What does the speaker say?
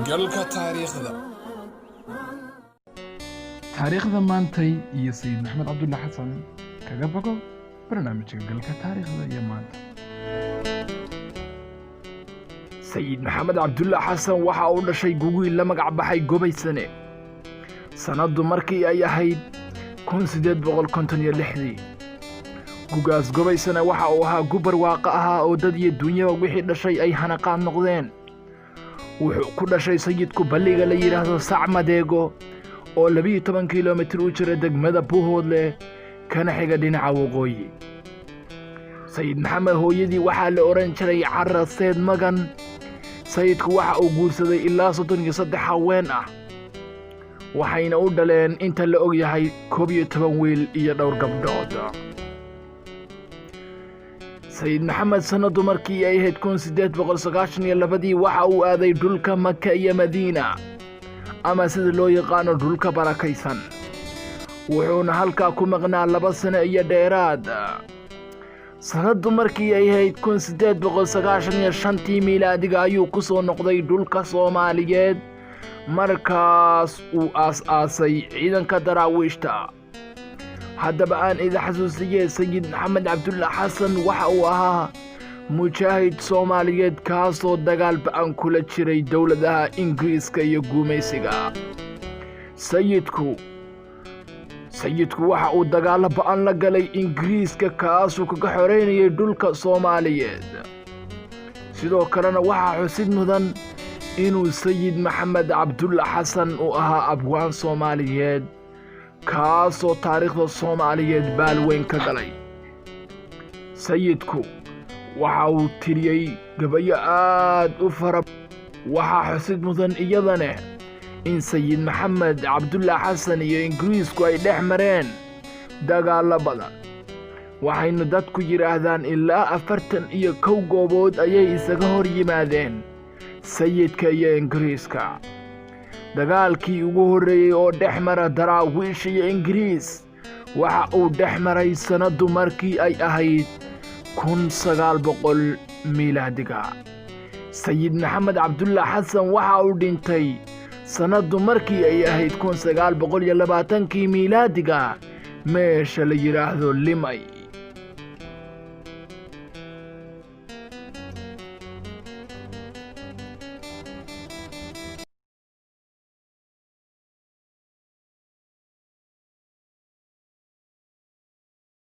galka taariikhda maantay iyo sayid maxamed cabdulla xasan kaga bogo barnaamijka galka taariikhda iyo maanta. sayid maxamed cabdulla xasan waxa uu dhashay gugii la magac baxay Gobaysane sanadu markii ay ahayd 1856. gugaas Gobaysane waxa uu ahaa gubar waaqa ahaa oo dad iyo dunyaba wixii dhashay ay hanaqaan noqdeen. wuxuu ku dhashay sayidku balliga la yiraahdo Sacmadeego oo 12 kiiloomitir u jira degmada Buuhoodle kana xiga dhinaca waqooyi. sayid maxamed hooyadii waxaa la oran jiray Carra Seed Magan. sayidku waxa uu guursaday ilaa 33 haween ah waxayna u dhaleen inta la og yahay 11 wiil iyo dhowr gabdhood. sayid maxamed sanadu markii ay ahayd 1892 waxa uu aaday dhulka Makka iyo Madiina ama sida loo yaqaan dhulka barakaysan. wuxuuna halkaa ku maqnaa 2 sano iyo dheeraad. sanadu markii ay ahayd 1895 miilaadiga ayuu ku soo noqday dhulka Soomaaliyeed markaas uu aas-aasay ciidanka daraawiishta. haddaba aan idin xasuusiye sayid maxamed cabdulla xasan waxa uu ahaa mujaahid Soomaaliyeed kaasoo dagaal ba'an kula jiray dowladaha Ingiriiska iyo gumaysiga. sayidku waxa uu dagaal ba'an la galay Ingiriiska kaasoo kaga xoreynayay dhulka Soomaaliyeed. sidoo kalena waxa xusid mudan inuu sayid maxamed cabdulla xasan uu ahaa abwaan Soomaaliyeed kaasoo taariikhda Soomaaliyeed baal weyn ka galay. sayidku waxa uu tiriyay gabayo aad u fara. waxa xusid mudan iyadana in sayid maxamed cabdulla xasan iyo Ingiriisku ay dhex mareen dagaal badan. waxayna dadku yiraahdaan ilaa 41 goobood ayay isaga hor yimaadeen sayidka iyo Ingiriiska. dagaalkii ugu horeeyay oo dhex mara daraawiish iyo Ingiriis waxa uu dhex maray sanadu markii ay ahayd 1900 miilaadiga. sayid maxamed cabdulla xasan waxa uu dhintay sanadu markii ay ahayd 1920 miilaadiga meesha la yiraahdo Limay.